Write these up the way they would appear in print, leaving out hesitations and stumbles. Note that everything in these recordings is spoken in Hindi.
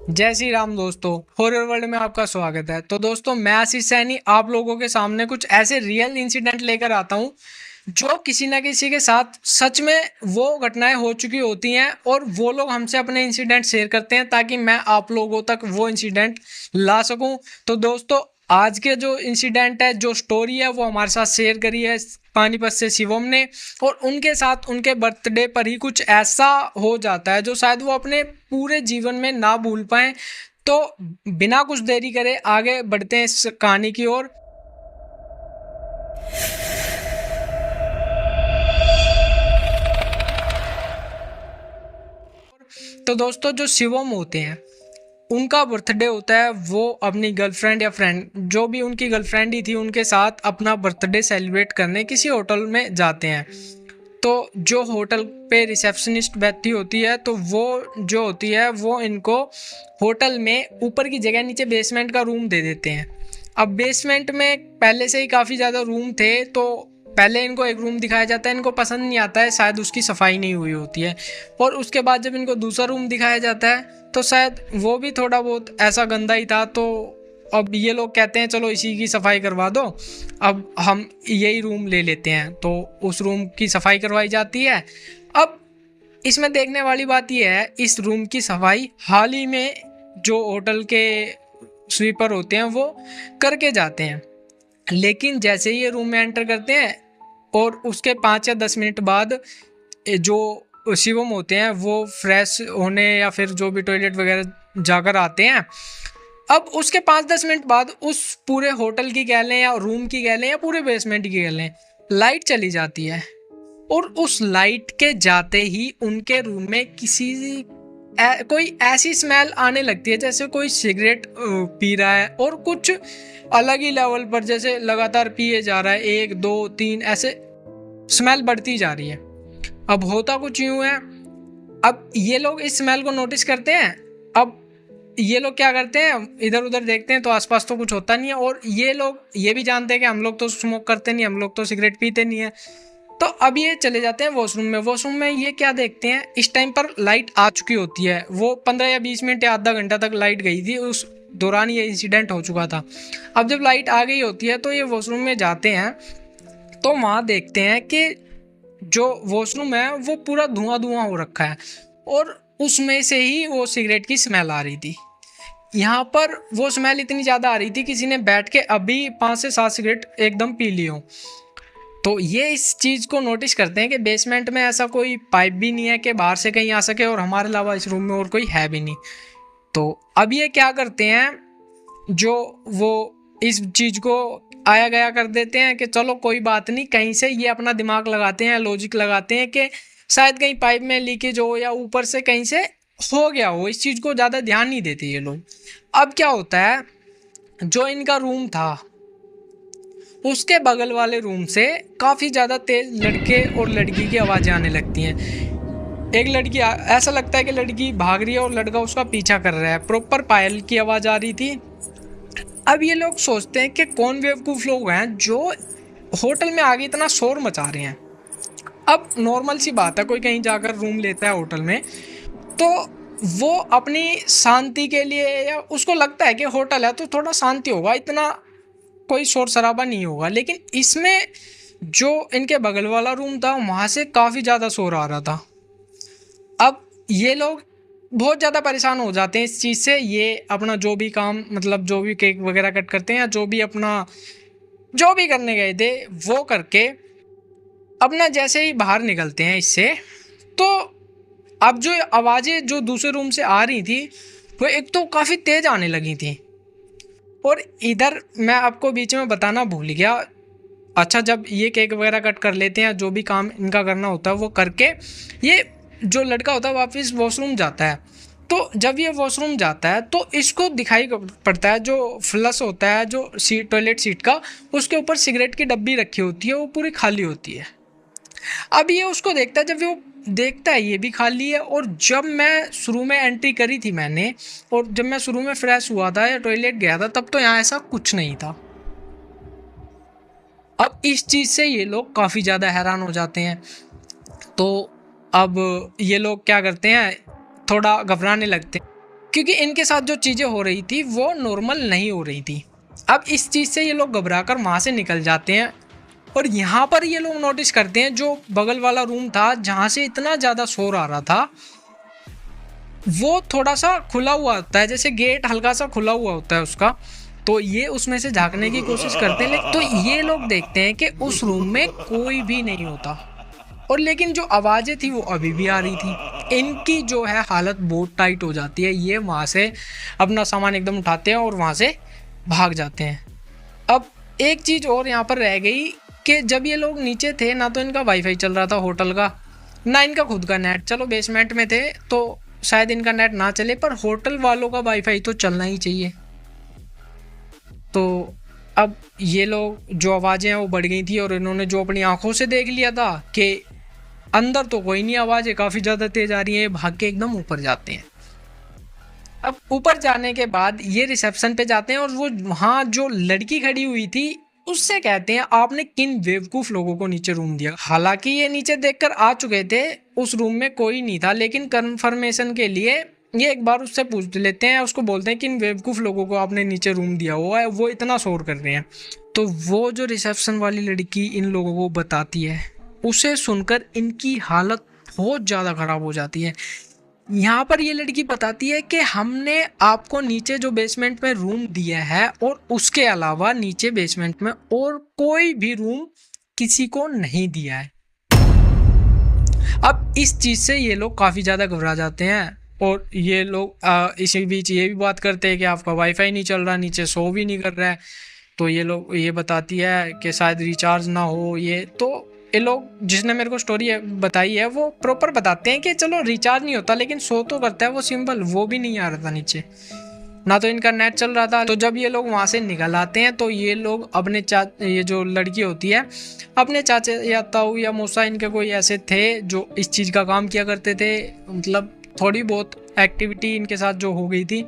जय श्री राम दोस्तों। हॉरर वर्ल्ड में आपका स्वागत है। तो दोस्तों, मैं आशीष सैनी आप लोगों के सामने कुछ ऐसे रियल इंसिडेंट लेकर आता हूं जो किसी ना किसी के साथ सच में वो घटनाएं हो चुकी होती हैं और वो लोग हमसे अपने इंसिडेंट शेयर करते हैं ताकि मैं आप लोगों तक वो इंसिडेंट ला सकूं। तो दोस्तों, आज के जो इंसिडेंट है, जो स्टोरी है, वो हमारे साथ शेयर करी है पानीपत से शिवम ने। और उनके साथ उनके बर्थडे पर ही कुछ ऐसा हो जाता है जो शायद वो अपने पूरे जीवन में ना भूल पाए। तो बिना कुछ देरी करे आगे बढ़ते हैं इस कहानी की ओर। तो दोस्तों, जो शिवम होते हैं उनका बर्थडे होता है। वो अपनी गर्लफ्रेंड या फ्रेंड, जो भी उनकी गर्लफ्रेंड ही थी, उनके साथ अपना बर्थडे सेलिब्रेट करने किसी होटल में जाते हैं। तो जो होटल पे रिसेप्शनिस्ट बैठी होती है, तो वो जो होती है वो इनको होटल में ऊपर की जगह नीचे बेसमेंट का रूम दे देते हैं। अब बेसमेंट में पहले से ही काफ़ी ज़्यादा रूम थे, तो पहले इनको एक रूम दिखाया जाता है। इनको पसंद नहीं आता है, शायद उसकी सफाई नहीं हुई होती है। और उसके बाद जब इनको दूसरा रूम दिखाया जाता है तो शायद वो भी थोड़ा बहुत ऐसा गंदा ही था। तो अब ये लोग कहते हैं चलो इसी की सफाई करवा दो, अब हम यही रूम ले लेते हैं। तो उस रूम की सफाई करवाई जाती है। अब इसमें देखने वाली बात यह है, इस रूम की सफाई हाल ही में जो होटल के स्वीपर होते हैं वो करके जाते हैं। लेकिन जैसे ही ये रूम में एंटर करते हैं और उसके 5 या 10 मिनट बाद जो शिवम होते हैं वो फ्रेश होने या फिर जो भी टॉयलेट वगैरह जाकर आते हैं। अब उसके 5-10 मिनट बाद उस पूरे होटल की कह लें या रूम की कह लें या पूरे बेसमेंट की कह लें, लाइट चली जाती है। और उस लाइट के जाते ही उनके रूम में कोई ऐसी स्मेल आने लगती है जैसे कोई सिगरेट पी रहा है, और कुछ अलग ही लेवल पर जैसे लगातार पिए जा रहा है, 1 2 3 ऐसे स्मेल बढ़ती जा रही है। अब होता कुछ यूं है, अब ये लोग इस स्मेल को नोटिस करते हैं। अब ये लोग क्या करते हैं, इधर उधर देखते हैं तो आसपास तो कुछ होता नहीं है। और ये लोग ये भी जानते हैं कि हम लोग तो स्मोक करते नहीं, हम लोग तो सिगरेट पीते नहीं है। तो अब ये चले जाते हैं वॉशरूम में। वॉशरूम में ये क्या देखते हैं, इस टाइम पर लाइट आ चुकी होती है। वो 15 या 20 मिनट या आधा घंटा तक लाइट गई थी, उस दौरान ये इंसिडेंट हो चुका था। अब जब लाइट आ गई होती है तो ये वॉशरूम में जाते हैं। तो वहाँ देखते हैं कि जो वॉशरूम है वो पूरा धुआं धुआं हो रखा है, और उसमें से ही वो सिगरेट की स्मेल आ रही थी। यहाँ पर वो स्मेल इतनी ज़्यादा आ रही थी किसी ने बैठ के अभी 5 से 7 सिगरेट एकदम पी ली हो। तो ये इस चीज़ को नोटिस करते हैं कि बेसमेंट में ऐसा कोई पाइप भी नहीं है कि बाहर से कहीं आ सके, और हमारे अलावा इस रूम में और कोई है भी नहीं। तो अब ये क्या करते हैं, जो वो इस चीज़ को आया गया कर देते हैं कि चलो कोई बात नहीं, कहीं से ये अपना दिमाग लगाते हैं, लॉजिक लगाते हैं कि शायद कहीं पाइप में लीकेज हो या ऊपर से कहीं से हो गया हो। इस चीज़ को ज़्यादा ध्यान नहीं देते ये लोग। अब क्या होता है, जो इनका रूम था उसके बगल वाले रूम से काफ़ी ज़्यादा तेज लड़के और लड़की की आवाज़ें आने लगती हैं। एक लड़की, ऐसा लगता है कि लड़की भाग रही है और लड़का उसका पीछा कर रहा है। प्रॉपर पायल की आवाज़ आ रही थी। अब ये लोग सोचते हैं कि कौन बेवकूफ़ लोग हैं जो होटल में आगे इतना शोर मचा रहे हैं। अब नॉर्मल सी बात है, कोई कहीं जाकर रूम लेता है होटल में तो वो अपनी शांति के लिए, या उसको लगता है कि होटल है तो थोड़ा शांति होगा, इतना कोई शोर शराबा नहीं होगा। लेकिन इसमें जो इनके बगल वाला रूम था वहाँ से काफ़ी ज़्यादा शोर आ रहा था। अब ये लोग बहुत ज़्यादा परेशान हो जाते हैं इस चीज़ से। ये अपना जो भी काम, मतलब जो भी केक वगैरह कट करते हैं या जो भी अपना जो भी करने गए थे वो करके अपना जैसे ही बाहर निकलते हैं इससे, तो अब जो आवाज़ें जो दूसरे रूम से आ रही थी वो एक तो काफ़ी तेज़ आने लगी थी। और इधर मैं आपको बीच में बताना भूल गया, अच्छा, जब ये केक वगैरह कट कर लेते हैं, जो भी काम इनका करना होता है वो करके ये जो लड़का होता है वापस वॉशरूम जाता है। तो जब ये वॉशरूम जाता है तो इसको दिखाई पड़ता है जो फ्लश होता है, जो सीट, टॉयलेट सीट का, उसके ऊपर सिगरेट की डब्बी रखी होती है, वो पूरी खाली होती है। अब ये उसको देखता है, जब वो देखता है ये भी खाली है। और जब मैं शुरू में एंट्री करी थी मैंने, और जब मैं शुरू में फ्रेश हुआ था या टॉयलेट गया था, तब तो यहाँ ऐसा कुछ नहीं था। अब इस चीज़ से ये लोग काफ़ी ज़्यादा हैरान हो जाते हैं। तो अब ये लोग क्या करते हैं, थोड़ा घबराने लगते हैं क्योंकि इनके साथ जो चीज़ें हो रही थी वो नॉर्मल नहीं हो रही थी। अब इस चीज़ से ये लोग घबरा कर वहाँ से निकल जाते हैं और यहाँ पर ये लोग नोटिस करते हैं जो बगल वाला रूम था जहाँ से इतना ज़्यादा शोर आ रहा था वो थोड़ा सा खुला हुआ होता है, जैसे गेट हल्का सा खुला हुआ होता है उसका। तो ये उसमें से झांकने की कोशिश करते हैं, लेकिन तो ये लोग देखते हैं कि उस रूम में कोई भी नहीं होता और लेकिन जो आवाज़ें थी वो अभी भी आ रही थी। इनकी जो है हालत बहुत टाइट हो जाती है, ये वहाँ से अपना सामान एकदम उठाते हैं और वहाँ से भाग जाते हैं। अब एक चीज़ और यहाँ पर रह गई कि जब ये लोग नीचे थे ना तो इनका वाईफाई चल रहा था होटल का, ना इनका खुद का नेट। चलो बेसमेंट में थे तो शायद इनका नेट ना चले, पर होटल वालों का वाईफाई तो चलना ही चाहिए। तो अब ये लोग जो आवाज़ें हैं वो बढ़ गई थी और इन्होंने जो अपनी आंखों से देख लिया था कि अंदर तो कोई नहीं, आवाज़ें काफ़ी ज़्यादा तेज़ आ रही हैं, भाग के एकदम ऊपर जाते हैं। अब ऊपर जाने के बाद ये रिसेप्शन पे जाते हैं और वो वहाँ जो लड़की खड़ी हुई थी उससे कहते हैं आपने किन बेवकूफ़ लोगों को नीचे रूम दिया। हालांकि ये नीचे देखकर आ चुके थे, उस रूम में कोई नहीं था, लेकिन कंफर्मेशन के लिए ये एक बार उससे पूछ लेते हैं, उसको बोलते हैं किन बेवकूफ़ लोगों को आपने नीचे रूम दिया हुआ है, वो इतना शोर कर रहे हैं। तो वो जो रिसेप्शन वाली लड़की इन लोगों को बताती है, उसे सुनकर इनकी हालत बहुत ज़्यादा ख़राब हो जाती है। यहाँ पर ये लड़की बताती है कि हमने आपको नीचे जो बेसमेंट में रूम दिया है और उसके अलावा नीचे बेसमेंट में और कोई भी रूम किसी को नहीं दिया है। अब इस चीज़ से ये लोग काफ़ी ज़्यादा घबरा जाते हैं और ये लोग इसी बीच ये भी बात करते हैं कि आपका वाईफाई नहीं चल रहा, नीचे शो भी नहीं कर रहा है। तो ये बताती है कि शायद रिचार्ज ना हो। ये लोग जिसने मेरे को स्टोरी बताई है वो प्रॉपर बताते हैं कि चलो रिचार्ज नहीं होता लेकिन शो तो करता है, वो सिंपल वो भी नहीं आ रहा था नीचे, ना तो इनका नेट चल रहा था। तो जब ये लोग वहाँ से निकल आते हैं तो ये लोग अपने ये जो लड़की होती है अपने चाचे या ताऊ या मौसा, इनके कोई ऐसे थे जो इस चीज़ का काम किया करते थे, मतलब थोड़ी बहुत एक्टिविटी इनके साथ जो हो गई थी,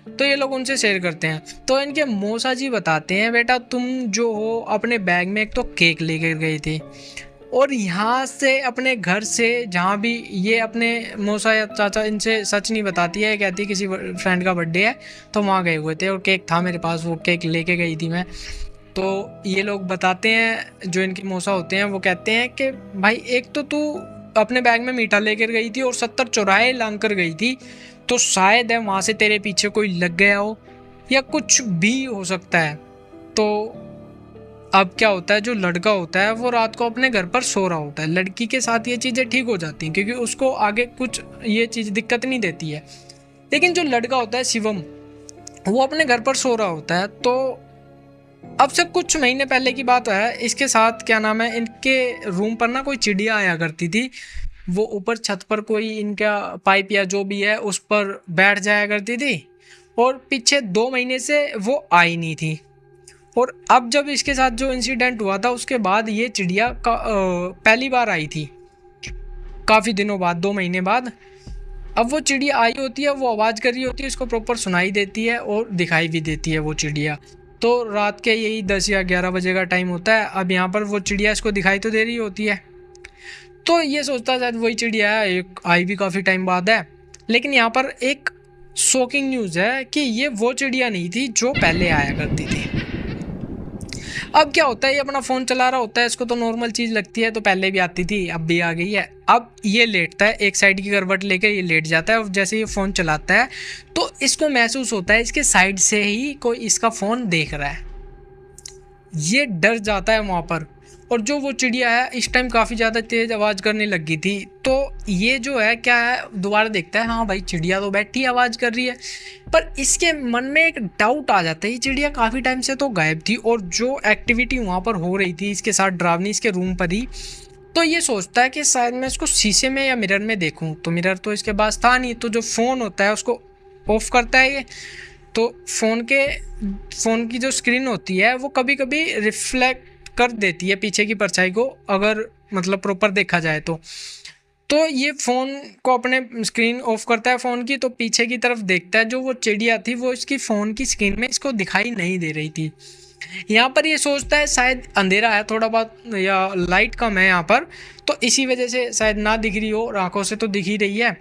तो ये लोग उनसे शेयर करते हैं। तो इनके मौसा जी बताते हैं बेटा तुम जो हो अपने बैग में एक तो केक लेकर गए थे और यहाँ से अपने घर से जहाँ भी, ये अपने मौसा या चाचा इनसे सच नहीं बताती है, कहती किसी फ्रेंड का बर्थडे है तो वहाँ गए हुए थे और केक था मेरे पास, वो केक लेके गई थी मैं। तो ये लोग बताते हैं जो इनके मौसा होते हैं वो कहते हैं कि भाई एक तो तू अपने बैग में मीठा लेकर गई थी और 70 चौराहे लांग कर गई थी, तो शायद है वहाँ से तेरे पीछे कोई लग गया हो या कुछ भी हो सकता है। तो अब क्या होता है, जो लड़का होता है वो रात को अपने घर पर सो रहा होता है, लड़की के साथ ये चीज़ें ठीक हो जाती हैं क्योंकि उसको आगे कुछ ये चीज़ दिक्कत नहीं देती है। लेकिन जो लड़का होता है शिवम, वो अपने घर पर सो रहा होता है। तो अब से कुछ महीने पहले की बात है, इसके साथ क्या नाम है, इनके रूम पर ना कोई चिड़िया आया करती थी। वो ऊपर छत पर कोई इनका पाइप या जो भी है उस पर बैठ जाया करती थी और पीछे 2 महीने से वो आई नहीं थी। और अब जब इसके साथ जो इंसिडेंट हुआ था उसके बाद ये चिड़िया पहली बार आई थी काफ़ी दिनों बाद, 2 महीने बाद। अब वो चिड़िया आई होती है, वो आवाज़ कर रही होती है, इसको प्रॉपर सुनाई देती है और दिखाई भी देती है वो चिड़िया। तो रात के यही 10 या 11 बजे का टाइम होता है। अब यहाँ पर वो चिड़िया इसको दिखाई तो दे रही होती है, तो ये सोचता है शायद वही चिड़िया है, एक आई भी काफ़ी टाइम बाद है। लेकिन यहाँ पर एक शॉकिंग न्यूज़ है कि ये वो चिड़िया नहीं थी जो पहले आया करती थी। अब क्या होता है, ये अपना फ़ोन चला रहा होता है, इसको तो नॉर्मल चीज़ लगती है, तो पहले भी आती थी अब भी आ गई है। अब ये लेटता है, एक साइड की करवट लेकर ये लेट जाता है और जैसे ये फ़ोन चलाता है तो इसको महसूस होता है इसके साइड से ही कोई इसका फ़ोन देख रहा है। ये डर जाता है वहाँ पर। और जो वो चिड़िया है इस टाइम काफ़ी ज़्यादा तेज़ आवाज़ करने लगी थी, तो ये जो है क्या है, दोबारा देखता है, हाँ भाई चिड़िया तो बैठी आवाज़ कर रही है। पर इसके मन में एक डाउट आ जाता है, ये चिड़िया काफ़ी टाइम से तो गायब थी और जो एक्टिविटी वहाँ पर हो रही थी इसके साथ डरावनी इसके रूम पर ही, तो ये सोचता है कि शायद मैं इसको शीशे में या मिरर में देखूँ। तो मिरर तो इसके पास था नहीं, तो जो फ़ोन होता है उसको ऑफ़ करता है ये। तो फ़ोन की जो स्क्रीन होती है वो कभी कभी रिफ्लेक्ट कर देती है पीछे की परछाई को, अगर मतलब प्रॉपर देखा जाए तो ये फ़ोन को अपने स्क्रीन ऑफ करता है फ़ोन की, तो पीछे की तरफ देखता है, जो वो चिड़िया थी वो इसकी फ़ोन की स्क्रीन में इसको दिखाई नहीं दे रही थी। यहाँ पर ये सोचता है शायद अंधेरा है थोड़ा बहुत या लाइट कम है यहाँ पर, तो इसी वजह से शायद ना दिख रही हो, आंखों से तो दिख ही रही है।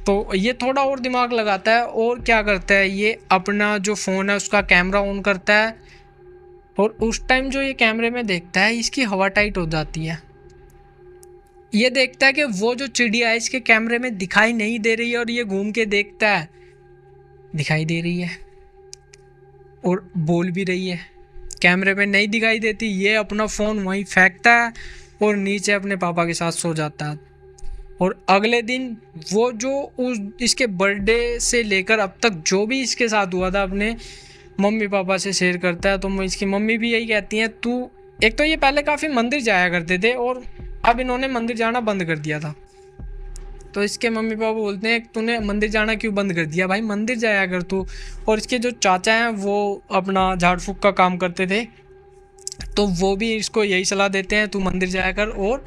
तो ये थोड़ा और दिमाग लगाता है और क्या करता है, ये अपना जो फ़ोन है उसका कैमरा ऑन करता है और उस टाइम जो ये कैमरे में देखता है इसकी हवा टाइट हो जाती है। ये देखता है कि वो जो चिड़िया है इसके कैमरे में दिखाई नहीं दे रही है और ये घूम के देखता है दिखाई दे रही है और बोल भी रही है, कैमरे में नहीं दिखाई देती। ये अपना फ़ोन वहीं फेंकता है और नीचे अपने पापा के साथ सो जाता है। और अगले दिन वो जो उस इसके बर्थडे से लेकर अब तक जो भी इसके साथ हुआ था अपने मम्मी पापा से शेयर करता है। तो इसकी मम्मी भी यही कहती हैं, तू एक तो ये पहले काफ़ी मंदिर जाया करते थे और अब इन्होंने मंदिर जाना बंद कर दिया था। तो इसके मम्मी पापा बोलते हैं तूने मंदिर जाना क्यों बंद कर दिया, भाई मंदिर जाया कर तू। और इसके जो चाचा हैं वो अपना झाड़ फूक का काम करते थे, तो वो भी इसको यही सलाह देते हैं तू मंदिर जाया कर और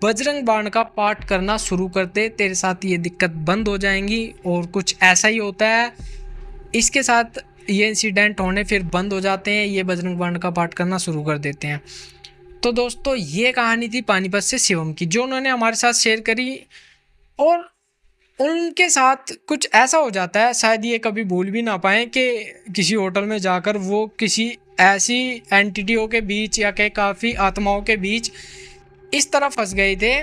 बजरंग बाण का पाठ करना शुरू कर दे, तेरे साथ ये दिक्कत बंद हो जाएंगी। और कुछ ऐसा ही होता है, इसके साथ ये इंसिडेंट होने फिर बंद हो जाते हैं, ये बजरंग बाण का पाठ करना शुरू कर देते हैं। तो दोस्तों ये कहानी थी पानीपत से शिवम की, जो उन्होंने हमारे साथ शेयर करी। और उनके साथ कुछ ऐसा हो जाता है, शायद ये कभी भूल भी ना पाएँ कि किसी होटल में जाकर वो किसी ऐसी एंटिटियों के बीच या के काफ़ी आत्माओं के बीच इस तरह फंस गए थे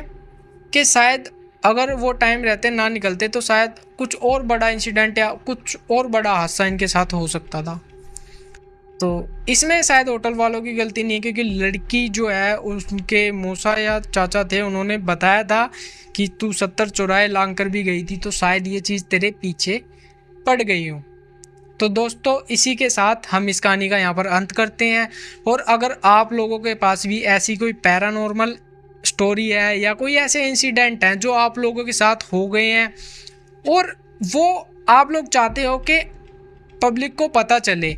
कि शायद अगर वो टाइम रहते ना निकलते तो शायद कुछ और बड़ा इंसिडेंट या कुछ और बड़ा हादसा इनके साथ हो सकता था। तो इसमें शायद होटल वालों की गलती नहीं है, क्योंकि लड़की जो है उनके मौसा या चाचा थे, उन्होंने बताया था कि तू 70 चौराहे लांग कर भी गई थी, तो शायद ये चीज़ तेरे पीछे पड़ गई हो। तो दोस्तों इसी के साथ हम इस कहानी का यहाँ पर अंत करते हैं। और अगर आप लोगों के पास भी ऐसी कोई पैरानॉर्मल स्टोरी है या कोई ऐसे इंसिडेंट हैं जो आप लोगों के साथ हो गए हैं और वो आप लोग चाहते हो कि पब्लिक को पता चले,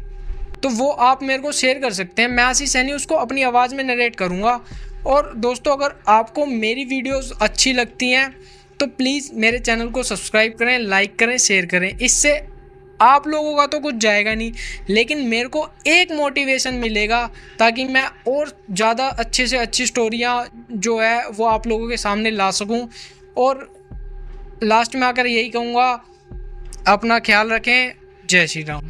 तो वो आप मेरे को शेयर कर सकते हैं। मैं आशीष सैनी उसको अपनी आवाज़ में नरेट करूँगा। और दोस्तों अगर आपको मेरी वीडियोस अच्छी लगती हैं तो प्लीज़ मेरे चैनल को सब्सक्राइब करें, लाइक करें, शेयर करें। इससे आप लोगों का तो कुछ जाएगा नहीं, लेकिन मेरे को एक मोटिवेशन मिलेगा ताकि मैं और ज़्यादा अच्छे से अच्छी स्टोरियाँ जो है वो आप लोगों के सामने ला सकूँ। और लास्ट में आकर यही कहूँगा, अपना ख्याल रखें। जय श्री राम।